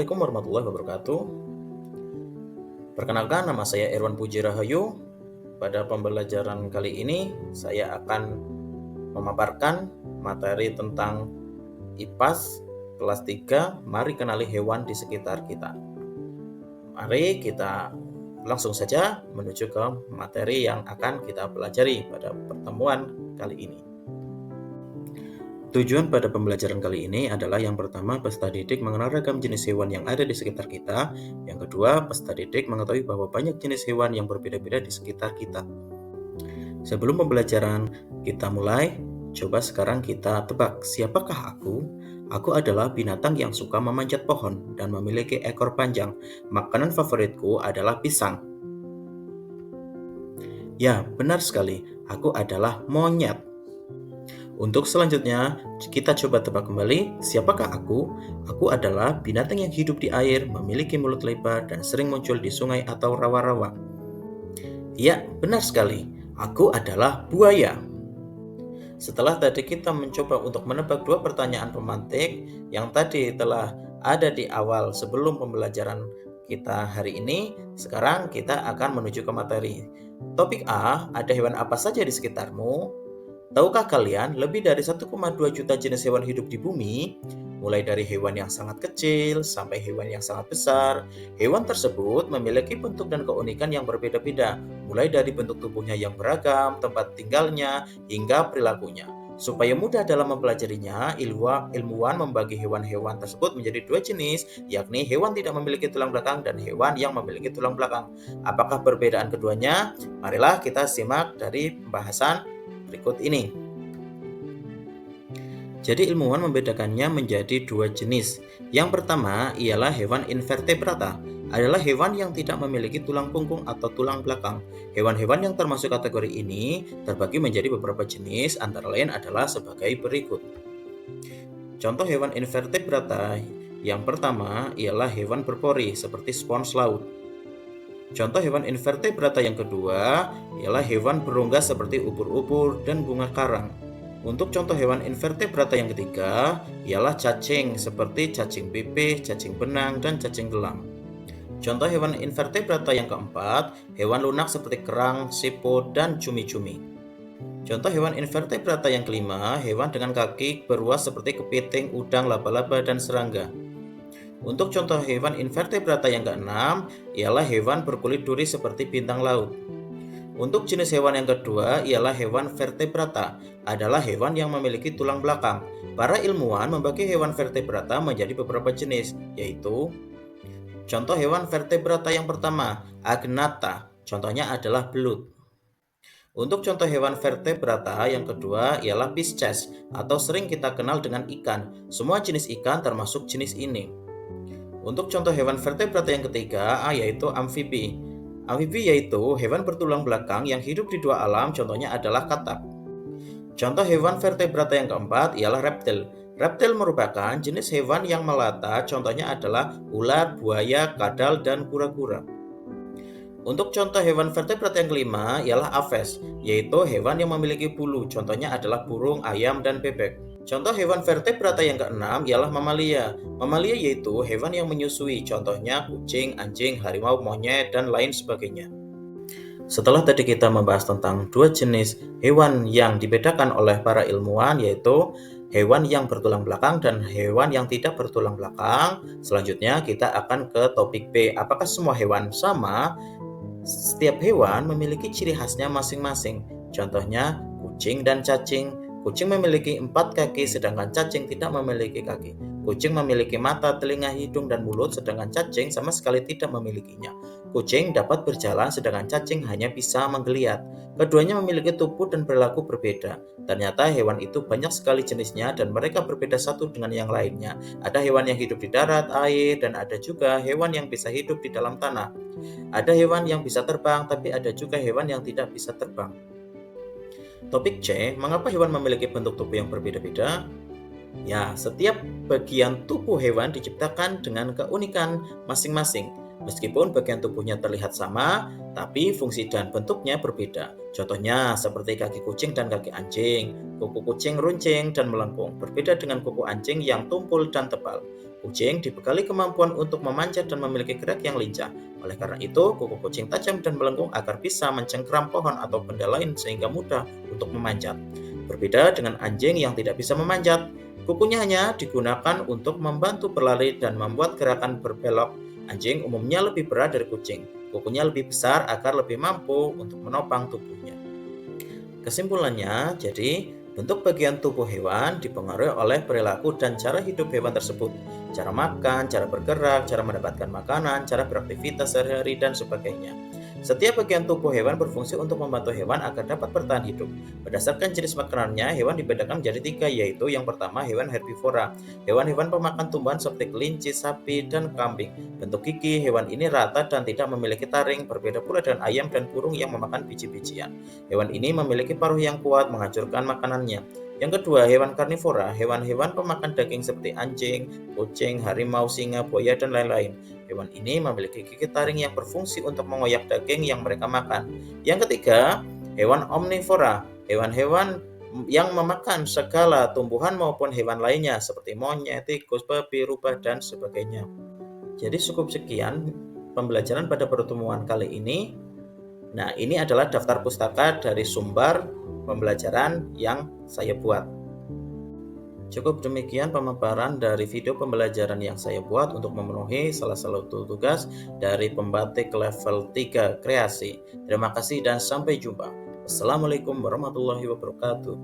Assalamualaikum warahmatullahi wabarakatuh. Perkenalkan, nama saya Irwan Puji Rahayu. Pada pembelajaran kali ini, saya akan memaparkan materi tentang IPAS kelas 3, mari kenali hewan di sekitar kita. Mari kita langsung saja menuju ke materi yang akan kita pelajari pada pertemuan kali ini. Tujuan pada pembelajaran kali ini adalah yang pertama, peserta didik mengenal ragam jenis hewan yang ada di sekitar kita. Yang kedua, peserta didik mengetahui bahwa banyak jenis hewan yang berbeda-beda di sekitar kita. Sebelum pembelajaran kita mulai, coba sekarang kita tebak, siapakah aku? Aku adalah binatang yang suka memanjat pohon dan memiliki ekor panjang. Makanan favoritku adalah pisang. Ya, benar sekali. Aku adalah monyet. Untuk selanjutnya, kita coba tebak kembali, siapakah aku? Aku adalah binatang yang hidup di air, memiliki mulut lebar, dan sering muncul di sungai atau rawa-rawa. Ya, benar sekali. Aku adalah buaya. Setelah tadi kita mencoba untuk menebak dua pertanyaan pemantik yang tadi telah ada di awal sebelum pembelajaran kita hari ini, sekarang kita akan menuju ke materi. Topik A, ada hewan apa saja di sekitarmu? Tahukah kalian lebih dari 1,2 juta jenis hewan hidup di bumi? Mulai dari hewan yang sangat kecil sampai hewan yang sangat besar. Hewan tersebut memiliki bentuk dan keunikan yang berbeda-beda, mulai dari bentuk tubuhnya yang beragam, tempat tinggalnya, hingga perilakunya. Supaya mudah dalam mempelajarinya, ilmuwan membagi hewan-hewan tersebut menjadi dua jenis, yakni hewan tidak memiliki tulang belakang dan hewan yang memiliki tulang belakang. Apakah perbedaan keduanya? Marilah kita simak dari pembahasan berikut ini. Jadi ilmuwan membedakannya menjadi dua jenis. Yang pertama ialah hewan invertebrata, adalah hewan yang tidak memiliki tulang punggung atau tulang belakang. Hewan-hewan yang termasuk kategori ini terbagi menjadi beberapa jenis, antara lain adalah sebagai berikut. Contoh hewan invertebrata yang pertama ialah hewan berpori seperti spons laut. Contoh hewan invertebrata yang kedua ialah hewan berongga seperti ubur-ubur dan bunga karang. Untuk contoh hewan invertebrata yang ketiga ialah cacing seperti cacing pipih, cacing benang, dan cacing gelang. Contoh hewan invertebrata yang keempat, hewan lunak seperti kerang, siput, dan cumi-cumi. Contoh hewan invertebrata yang kelima, hewan dengan kaki beruas seperti kepiting, udang, laba-laba, dan serangga. Untuk contoh hewan invertebrata yang keenam ialah hewan berkulit duri seperti bintang laut. Untuk jenis hewan yang kedua ialah hewan vertebrata, adalah hewan yang memiliki tulang belakang. Para ilmuwan membagi hewan vertebrata menjadi beberapa jenis, yaitu contoh hewan vertebrata yang pertama, Agnatha, contohnya adalah belut. Untuk contoh hewan vertebrata yang kedua ialah Pisces, atau sering kita kenal dengan ikan. Semua jenis ikan termasuk jenis ini. Untuk contoh hewan vertebrata yang ketiga yaitu amfibi. Amfibi yaitu hewan bertulang belakang yang hidup di dua alam, contohnya adalah katak. Contoh hewan vertebrata yang keempat ialah reptil. Reptil merupakan jenis hewan yang melata, contohnya adalah ular, buaya, kadal, dan kura-kura. Untuk contoh hewan vertebrata yang kelima ialah aves, yaitu hewan yang memiliki bulu, contohnya adalah burung, ayam, dan bebek. Contoh hewan vertebrata yang keenam ialah mamalia. Mamalia yaitu hewan yang menyusui, contohnya kucing, anjing, harimau, monyet, dan lain sebagainya. Setelah tadi kita membahas tentang dua jenis hewan yang dibedakan oleh para ilmuwan, yaitu hewan yang bertulang belakang dan hewan yang tidak bertulang belakang, selanjutnya kita akan ke topik B. Apakah semua hewan sama? Setiap hewan memiliki ciri khasnya masing-masing. Contohnya kucing dan cacing. Kucing memiliki 4 kaki sedangkan cacing tidak memiliki kaki. Kucing memiliki mata, telinga, hidung, dan mulut sedangkan cacing sama sekali tidak memilikinya. Kucing dapat berjalan sedangkan cacing hanya bisa menggeliat. Keduanya memiliki tubuh dan perilaku berbeda. Ternyata hewan itu banyak sekali jenisnya dan mereka berbeda satu dengan yang lainnya. Ada hewan yang hidup di darat, air, dan ada juga hewan yang bisa hidup di dalam tanah. Ada hewan yang bisa terbang, tapi ada juga hewan yang tidak bisa terbang. Topik C, mengapa hewan memiliki bentuk tubuh yang berbeda-beda? Ya, setiap bagian tubuh hewan diciptakan dengan keunikan masing-masing. Meskipun bagian tubuhnya terlihat sama, tapi fungsi dan bentuknya berbeda. Contohnya seperti kaki kucing dan kaki anjing. Kuku kucing runcing dan melengkung, berbeda dengan kuku anjing yang tumpul dan tebal. Kucing dibekali kemampuan untuk memanjat dan memiliki gerak yang lincah. Oleh karena itu, kuku kucing tajam dan melengkung agar bisa mencengkram pohon atau benda lain sehingga mudah untuk memanjat. Berbeda dengan anjing yang tidak bisa memanjat, kukunya hanya digunakan untuk membantu berlari dan membuat gerakan berbelok. Anjing umumnya lebih berat dari kucing. Kukunya lebih besar agar lebih mampu untuk menopang tubuhnya. Kesimpulannya, jadi bentuk bagian tubuh hewan dipengaruhi oleh perilaku dan cara hidup hewan tersebut. Cara makan, cara bergerak, cara mendapatkan makanan, cara beraktivitas sehari-hari, dan sebagainya. Setiap bagian tubuh hewan berfungsi untuk membantu hewan agar dapat bertahan hidup. Berdasarkan jenis makanannya, hewan dibedakan menjadi 3, yaitu yang pertama hewan herbivora. Hewan-hewan pemakan tumbuhan seperti kelinci, sapi, dan kambing. Bentuk gigi hewan ini rata dan tidak memiliki taring, berbeda pula dengan ayam dan burung yang memakan biji-bijian. Hewan ini memiliki paruh yang kuat menghancurkan makanannya. Yang kedua, hewan karnivora. Hewan-hewan pemakan daging seperti anjing, kucing, harimau, singa, buaya, dan lain-lain. Hewan ini memiliki gigi taring yang berfungsi untuk mengoyak daging yang mereka makan. Yang ketiga, hewan omnivora. Hewan-hewan yang memakan segala tumbuhan maupun hewan lainnya seperti monyet, tikus, babi, rubah, dan sebagainya. Jadi cukup sekian pembelajaran pada pertemuan kali ini. Nah, ini adalah daftar pustaka dari sumber pembelajaran yang saya buat. Cukup demikian pemaparan dari video pembelajaran yang saya buat untuk memenuhi salah satu tugas dari pembatik level 3 kreasi. Terima kasih dan sampai jumpa. Wassalamualaikum warahmatullahi wabarakatuh.